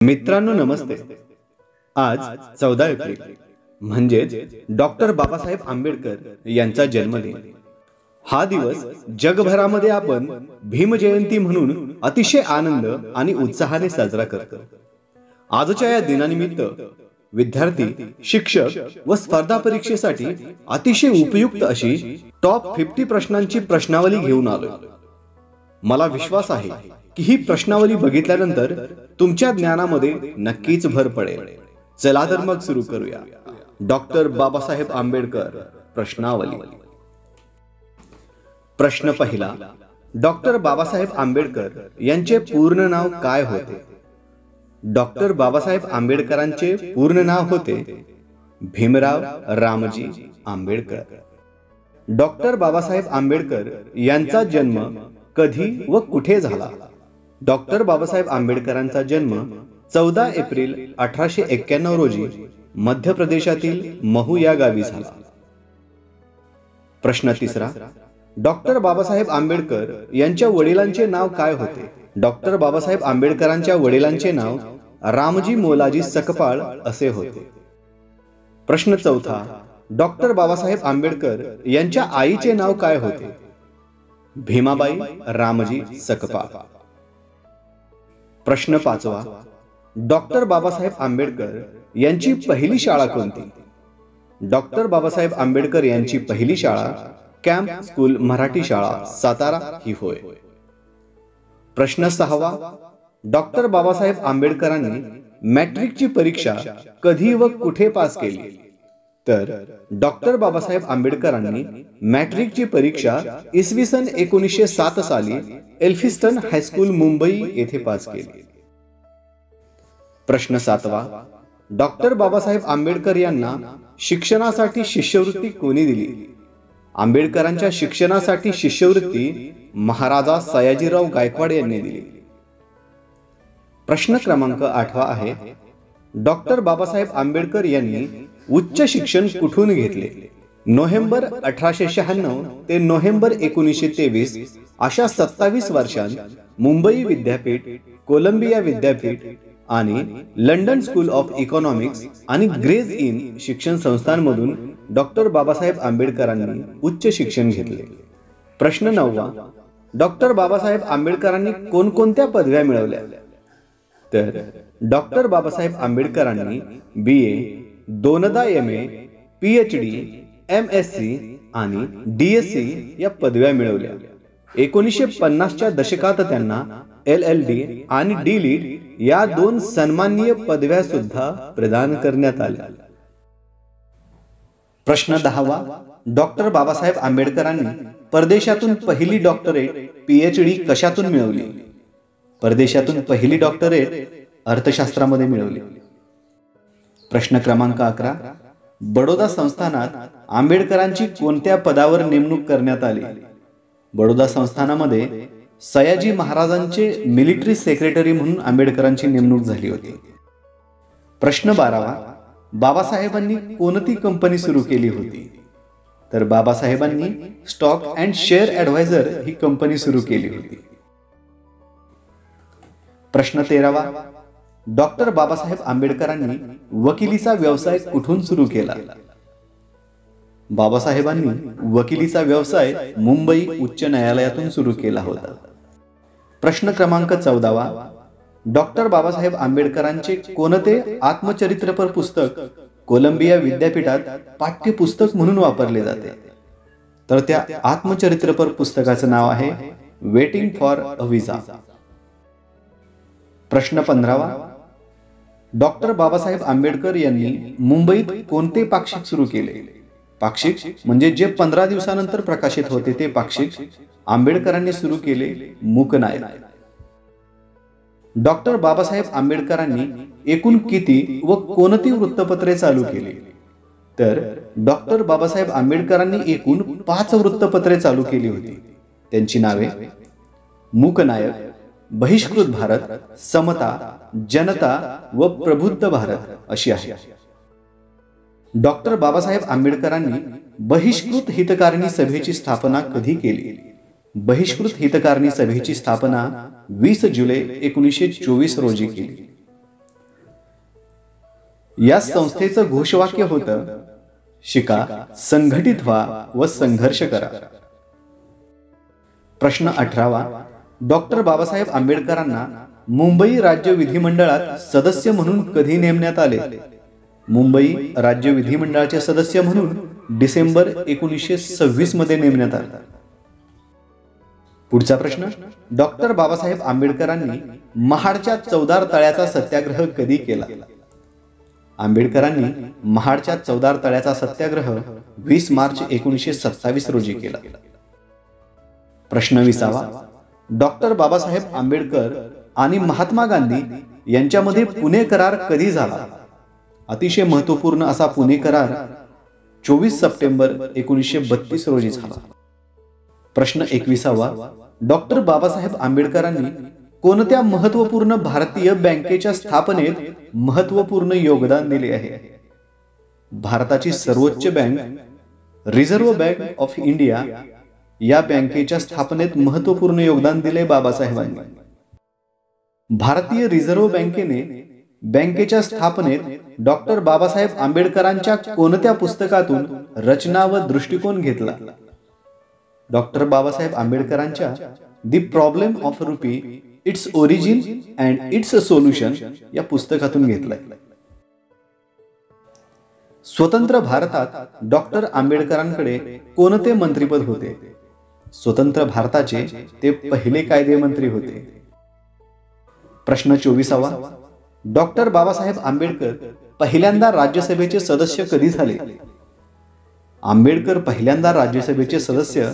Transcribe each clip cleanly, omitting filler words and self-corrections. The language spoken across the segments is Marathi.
मित्रांनो नमस्ते. आज 14 एप्रिल म्हणजेच डॉक्टर बाबासाहेब आंबेडकर यांचा जन्मदिन. हा दिवस जगभरामध्ये आपण भीम जयंती म्हणून अतिशय आनंद आणि उत्साहाने साजरा करतो. आजच्या या दिनानिमित्त विद्यार्थी, शिक्षक व स्पर्धा परीक्षेसाठी अतिशय उपयुक्त अशी टॉप 50 प्रश्नांची प्रश्नावली घेऊन आलोय. मला विश्वास आहे की ही प्रश्नावली बघितल्यानंतर तुमच्या ज्ञानामध्ये नक्कीच भर पडेल. चला तर मग सुरू करूया. डॉक्टर बाबासाहेब आंबेडकर प्रश्नावली. प्रश्न पहिला. डॉक्टर बाबासाहेब आंबेडकर यांचे पूर्ण नाव काय होते? डॉक्टर बाबासाहेब आंबेडकरांचे पूर्ण नाव होते भीमराव रामजी आंबेडकर. डॉक्टर बाबासाहेब आंबेडकर यांचा जन्म कधी व कुठे झाला? डॉक्टर बाबासाहेब आंबेडकरांचा जन्म 14 एप्रिल 1891 रोजी मध्य प्रदेशातील महू या गावी झाला. प्रश्न तिसरा. डॉक्टर बाबासाहेब आंबेडकर यांच्या वडिलांचे नाव काय होते? डॉक्टर बाबासाहेब आंबेडकरांच्या वडिलांचे नाव रामजी मोलाजी सकपाळ असे होते. प्रश्न चौथा. डॉक्टर बाबासाहेब आंबेडकर यांच्या आईचे नाव काय होते? भीमाबाई रामजी सकपाळ. प्रश्न पाचवा. डॉक्टर बाबासाहेब आंबेडकर यांची पहिली शाळा कोणती? डॉक्टर बाबासाहेब आंबेडकर यांची पहिली शाळा कॅम्प स्कूल मराठी शाळा सातारा ही होय. प्रश्न सहावा. डॉक्टर बाबासाहेब आंबेडकरांनी मॅट्रिकची परीक्षा कधी व कुठे पास केली? तर डॉक्टर बाबासाहेब आंबेडकरांनी मॅट्रिकची परीक्षा इसवी सन 1907 साली एल्फिस्टन हायस्कूल मुंबई येथे पास केली. प्रश्न सातवा. डॉक्टर बाबासाहेब आंबेडकर यांना शिक्षणासाठी शिष्यवृत्ती कोणी दिली? आंबेडकरांच्या शिक्षणासाठी शिष्यवृत्ती महाराजा सयाजीराव गायकवाड यांनी दिली. प्रश्न क्रमांक 8 आहे. डॉक्टर बाबासाहेब आंबेडकर यांनी उच्च शिक्षण कुठून घेतले? नोव्हेंबर 1896 ते नोव्हेंबर 1923 अशा 27 वर्षांत मुंबई विद्यापीठ, कोलंबिया विद्यापीठ आणि लंडन स्कूल ऑफ इकॉनॉमिक्स आणि ग्रेज इन शिक्षण संस्थांमधून डॉक्टर बाबासाहेब आंबेडकरांनी उच्च शिक्षण घेतले. प्रश्न 9. डॉक्टर बाबासाहेब आंबेडकरांनी कोणकोणत्या पदव्या मिळवल्या? तर डॉक्टर बाबासाहेब आंबेडकरांनी BA, 2दा MA, PhD, MSc आणि DSc या पदव्या मिळवल्या. 1950च्या दशकात त्यांना LLD आणि D.Litt या 2 सन्माननीय पदव्या सुद्धा प्रदान करण्यात आल्या. प्रश्न 10. डॉक्टर बाबासाहेब आंबेडकरांनी परदेशातून पहिली डॉक्टरेट PhD कशातून मिळवली? परदेशातून पहिली डॉक्टरेट अर्थशास्त्रामध्ये मिळवली. प्रश्न क्रमांक 11. बडोदा संस्थानात आंबेडकरांची कोणत्या पदावर नेमणूक करण्यात आली? बडोदा संस्थानामध्ये सयाजी महाराजांचे मिलिटरी सेक्रेटरी म्हणून आंबेडकरांची नेमणूक झाली होती. प्रश्न 12. बाबासाहेबांनी कोणती कंपनी सुरू केली होती? तर बाबासाहेबांनी स्टॉक अँड शेअर ॲडवायझर ही कंपनी सुरू केली होती. प्रश्न 13. डॉक्टर बाबासाहेब आंबेडकरांनी वकिलीचा व्यवसाय कुठून सुरू केला? बाबासाहेबांनी वकिलीचा व्यवसाय मुंबई उच्च न्यायालयातून सुरू केला होता. प्रश्न क्रमांक 14. डॉक्टर बाबासाहेब आंबेडकरांचे कोणते आत्मचरित्रपर पुस्तक कोलंबिया विद्यापीठात पाठ्यपुस्तक म्हणून वापरले जाते? तर त्या आत्मचरित्रपर पुस्तकाचं नाव आहे वेटिंग फॉर अ व्हिसा. प्रश्न 15. डॉक्टर बाबासाहेब आंबेडकर यांनी मुंबईत कोणते पाक्षिक सुरू केले? पाक्षिक म्हणजे जे 15 दिवसानंतर प्रकाशित होते ते पाक्षिक आंबेडकरांनी सुरू केले मूकनायक. डॉक्टर बाबासाहेब आंबेडकरांनी एकूण किती व कोणती वृत्तपत्रे चालू केली? तर डॉक्टर बाबासाहेब आंबेडकरांनी एकूण 5 वृत्तपत्रे चालू केली होती. त्यांची नावे मूकनायक, बहिष्कृत भारत, समता, जनता व प्रबुद्ध भारत अशी आहे. डॉक्टर बाबासाहेब आंबेडकरांनी बहिष्कृत हितकारिणी सभेची स्थापना कधी केली? बहिष्कृत हितकारिणी सभेची स्थापना 20 जुलै 1924 रोजी केली. या संस्थेचं घोषवाक्य होतं, शिका, संघटित व्हा व संघर्ष करा. प्रश्न 18वा. डॉक्टर बाबासाहेब आंबेडकरांना मुंबई राज्य विधिमंडळात सदस्य म्हणून कधी नेमण्यात आले? मुंबई राज्य विधिमंडळाचे सदस्य म्हणून डिसेंबर 1926 मध्ये नेमण्यात आले. पुढचा प्रश्न. डॉक्टर बाबासाहेब आंबेडकरांनी महाडच्या चौदार तळ्याचा सत्याग्रह कधी केला? आंबेडकरांनी महाडच्या चौदार तळ्याचा सत्याग्रह 20 मार्च 1927 रोजी केला. प्रश्न 20वा. डॉक्टर बाबासाहेब आंबेडकर आणि महात्मा गांधी यांच्यामध्ये पुणे करार कधी झाला? अतिशय महत्वपूर्ण असा पुणे करार 24 सप्टेंबर 1932 रोजी झाला. प्रश्न 21वा. डॉक्टर बाबासाहेब आंबेडकरांनी कोणत्या महत्वपूर्ण भारतीय बँकेच्या स्थापनेत महत्वपूर्ण योगदान दिले आहे? भारताची सर्वोच्च bank reserve bank of India या बँकेच्या स्थापनेत महत्वपूर्ण योगदान दिले बाबासाहेबांनी. भारतीय रिझर्व्ह बँकेने बँकेच्या स्थापनेत डॉक्टर बाबासाहेब आंबेडकरांच्या कोणत्या पुस्तकातून रचना व दृष्टिकोन घेतला? डॉक्टर बाबासाहेब आंबेडकरांच्या the problem of rupee, its origin and it's solution या पुस्तकातून घेतलाय. स्वतंत्र भारतात डॉक्टर आंबेडकरांकडे कोणते मंत्रिपद होते? स्वतंत्र भारताचे ते पहिले कायदेमंत्री होते. प्रश्न 24वा. डॉक्टर बाबासाहेब आंबेडकर पहिल्यांदा राज्यसभेचे सदस्य कधी झाले? आंबेडकर पहिल्यांदा राज्यसभेचे सदस्य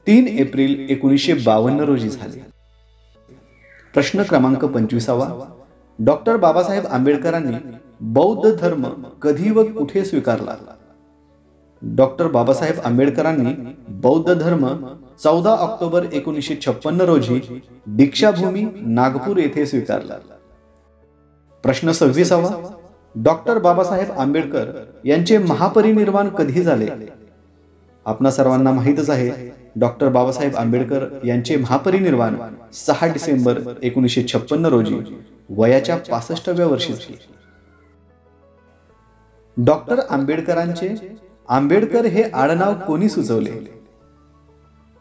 3 एप्रिल 1952 रोजी झाले. प्रश्न क्रमांक 25वा. डॉक्टर बाबासाहेब आंबेडकरांनी बौद्ध धर्म कधी व कुठे स्वीकारला? डॉक्टर बाबासाहेब आंबेडकरांनी बौद्ध धर्म 14 ऑक्टोबर 1956 रोजी दीक्षाभूमी नागपूर येथे स्वीकारला. प्रश्न 26वा. डॉक्टर बाबासाहेब आंबेडकर यांचे महापरिनिर्वाण कधी झाले? आपणा सर्वांना माहीतच आहे, डॉक्टर बाबासाहेब आंबेडकर यांचे महापरिनिर्वाण 6 डिसेंबर 1956 रोजी वयाच्या 65व्या वर्षी झाले. डॉक्टर आंबेडकरांचे आंबेडकर हे आडनाव कोणी सुचवले?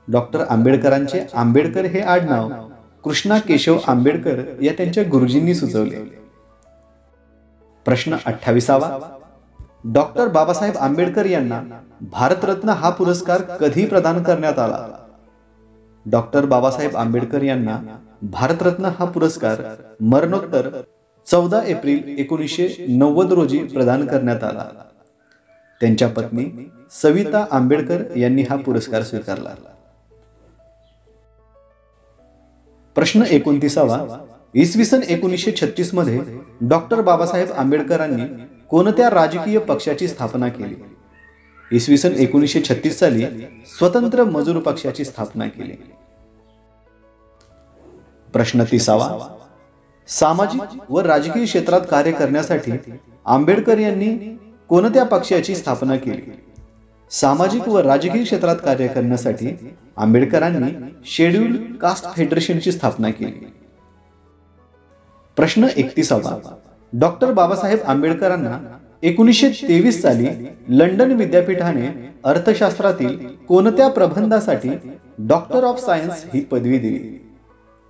डॉक्टर आंबेडकरांचे आंबेडकर हे आडनाव कृष्णा केशव आंबेडकर या त्यांच्या गुरुजींनी सुचवले. प्रश्न 28वा. डॉक्टर बाबासाहेब आंबेडकर यांना भारतरत्न हा पुरस्कार कधी प्रदान करण्यात आला? डॉक्टर बाबासाहेब आंबेडकर यांना भारतरत्न हा पुरस्कार मरणोत्तर 14 एप्रिल 1990 रोजी प्रदान करण्यात आला. त्यांच्या पत्नी सविता आंबेडकर यांनी हा पुरस्कार स्वीकारला. प्रश्न 29वा. इसवी सन 1936 मध्ये डॉक्टर बाबासाहेब आंबेडकरांनी कोणत्या राजकीय पक्षाची स्थापना केली? इसवी सन 1936 साली स्वतंत्र मजूर पक्षाची स्थापना केली. प्रश्न 30वा. सामाजिक व राजकीय क्षेत्रात कार्य करण्यासाठी आंबेडकर यांनी कोणत्या पक्षाची स्थापना केली? सामाजिक व राजकीय क्षेत्रात कार्य करण्यासाठी आंबेडकरांनी शेड्यूल्ड कास्ट फेडरेशनची स्थापना केली. प्रश्न 31वा. डॉक्टर बाबासाहेब आंबेडकरांना 1923 साली लंडन विद्यापीठाने अर्थशास्त्रातील कोणत्या प्रबंधासाठी डॉक्टर ऑफ सायन्स ही पदवी दिली?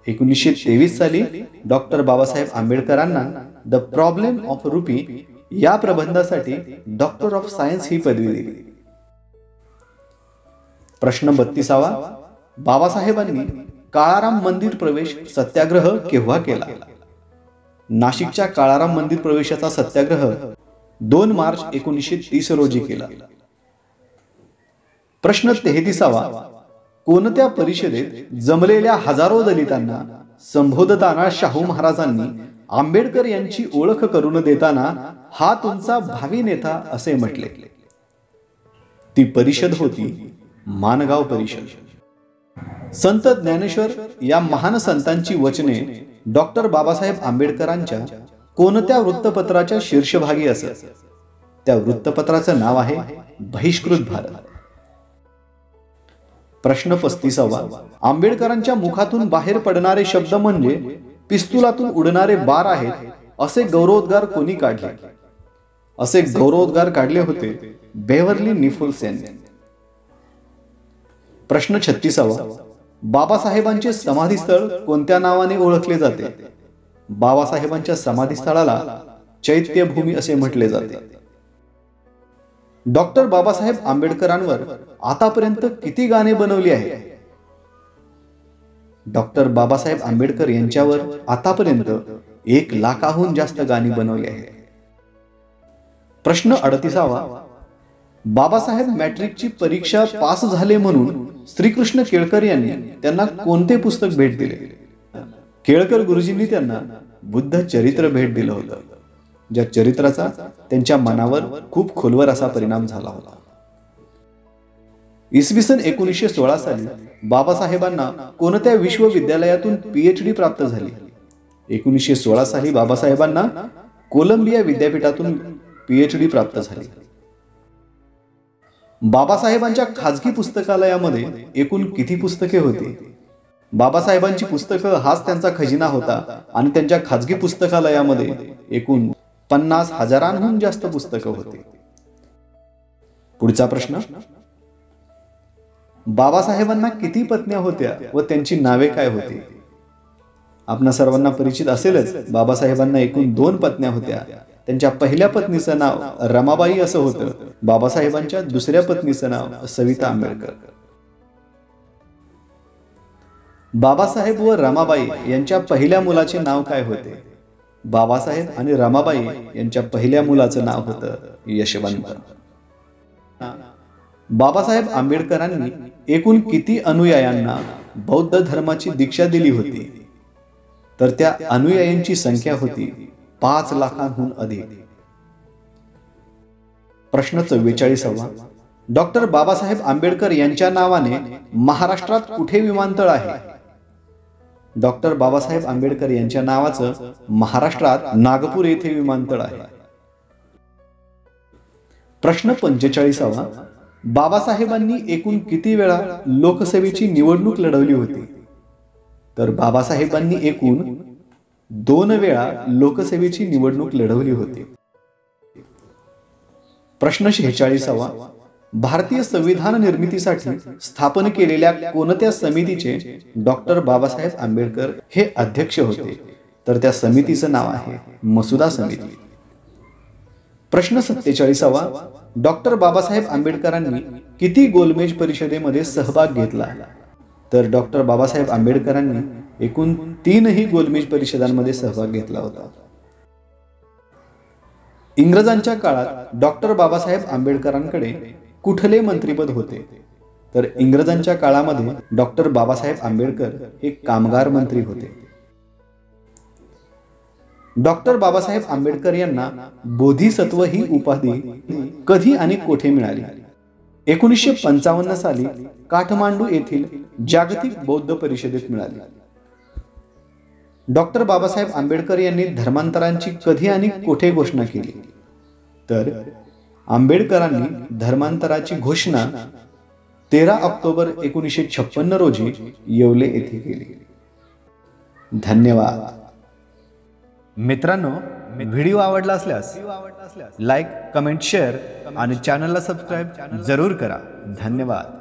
1923 साली डॉक्टर बाबासाहेब आंबेडकरांना द प्रॉब्लेम ऑफ रुपी या प्रबंधासाठी डॉक्टर ऑफ सायन्स ही पदवी दिली. प्रश्न 32वा. बाबासाहेबांनी काळाराम मंदिर प्रवेश सत्याग्रह केव्हा केला? नाशिकच्या काळाराम मंदिर प्रवेशाचा सत्याग्रह 2 मार्च 1930 रोजी केला. प्रश्न 33वा. कोणत्या परिषदेत जमलेल्या हजारो दलितांना संबोधताना शाहू महाराजांनी आंबेडकर यांची ओळख करून देताना हा तुमचा भावी नेता असे म्हटले? ती परिषद होती माणगाव परिषद. संत ज्ञानेश्वर या महान संतांची वचने डॉक्टर बाबासाहेब आंबेडकरांच्या कोणत्या वृत्तपत्राच्या शीर्षभागी असत? त्या वृत्तपत्राचं नाव आहे बहिष्कृत भारत. प्रश्न 35वा. आंबेडकरांच्या मुखातून बाहेर पडणारे शब्द म्हणजे पिस्तुलातून उडणारे बार आहेत असे गौरवोद्गार कोणी काढले? असे गौरवोद्गार काढले होते बेव्हर्ली निफोल्स यांनी. प्रश्न 36वा. बाबासाहेबांचे समाधीस्थळ कोणत्या नावाने ओळखले जाते? बाबासाहेबांच्या समाधीस्थळाला चैत्यभूमी असे म्हटले जाते. डॉक्टर बाबासाहेब आंबेडकरांवर आतापर्यंत किती गाणे बनवली आहेत? डॉक्टर बाबासाहेब आंबेडकर यांच्यावर आतापर्यंत 1,00,000हून जास्त गाणी बनवली आहेत. प्रश्न 38वा. बाबासाहेब मॅट्रिकची परीक्षा पास झाले म्हणून श्रीकृष्ण केळकर यांनी त्यांना कोणते पुस्तक भेट दिले? केळकर गुरुजींनी त्यांना बुद्ध चरित्र भेट दिलं होतं, ज्या चरित्राचा त्यांच्या मनावर खूप खोलवर असा परिणाम झाला होता. इसवी सन 1916 साली बाबासाहेबांना कोणत्या विश्वविद्यालयातून PhD प्राप्त झाली? 1916 साली बाबासाहेबांना कोलंबिया विद्यापीठातून PhD प्राप्त झाली. बाबासाहेबांच्या खाजगी पुस्तकालयामध्ये एकूण किती पुस्तके होती? बाबासाहेबांची पुस्तकं हाच त्यांचा खजिना होता आणि त्यांच्या खाजगी पुस्तकालयामध्ये एकूण 50,000हून जास्त पुस्तकं होती. पुढचा प्रश्न. बाबासाहेबांना किती पत्न्या होत्या व त्यांची नावे काय होती? आपणा सर्वांना परिचित असेलच, बाबासाहेबांना एकूण 2 पत्न्या होत्या. त्यांच्या पहिल्या पत्नीचं नाव रमाबाई असं होतं. बाबासाहेबांच्या दुसऱ्या पत्नीचं नाव सविता आंबेडकर. बाबासाहेब व रमाबाई यांच्या पहिल्या मुलाचे नाव काय होते? बाबासाहेब आणि रमाबाई यांच्या पहिल्या मुलाचं नाव होतं यशवंत. बाबासाहेब आंबेडकरांनी एकूण किती अनुयायांना बौद्ध धर्माची दीक्षा दिली होती? तर त्या अनुयायांची संख्या होती 5,00,000हून अधिक. प्रश्न 44वा. डॉक्टर बाबासाहेब आंबेडकर यांच्या नावाने महाराष्ट्रात कुठे विमानतळ आहे? डॉक्टर बाबासाहेब आंबेडकर यांच्या नावाचं महाराष्ट्रात नागपूर येथे विमानतळ आहे. प्रश्न 45वा. बाबासाहेबांनी एकूण किती वेळा लोकसभेची निवडणूक लढवली होती? तर बाबासाहेबांनी एकूण 2 वेळा लोकसभेची निवडणूक लढवली होती. प्रश्न 46वा. भारतीय संविधान निर्मितीसाठी स्थापन केलेल्या कोणत्या समितीचे डॉक्टर बाबासाहेब आंबेडकर हे अध्यक्ष होते? तर त्या समितीचं नाव आहे मसुदा समिती. प्रश्न 47वा. डॉक्टर बाबासाहेब आंबेडकरांनी किती गोलमेज परिषदेमध्ये सहभाग घेतला? तर डॉक्टर बाबासाहेब आंबेडकरांनी एकूण 3 गोलमेज परिषदांमध्ये सहभाग घेतला होता. इंग्रजांच्या काळात डॉक्टर बाबासाहेब आंबेडकरांकडे कुठले मंत्रिपद होते? तर इंग्रजांच्या काळामध्ये डॉक्टर बाबासाहेब आंबेडकर हे कामगार मंत्री होते. डॉक्टर बाबासाहेब आंबेडकर यांना बोधिसत्व ही उपाधी कधी आणि कोठे मिळाली? 1955 साली काठमांडू येथील जागतिक बौद्ध परिषदेत मिळाली. डॉक्टर बाबासाहेब आंबेडकर यांनी धर्मांतरांची कधी आणि कोठे घोषणा केली? तर आंबेडकरांनी धर्मांतराची घोषणा 13 ऑक्टोबर 1956 रोजी येवले येथे केली. धन्यवाद. मित्रांनो, व्हिडिओ आवडला असल्यास लाईक, कमेंट, शेअर आणि चॅनलला सबस्क्राईब जरूर करा. धन्यवाद.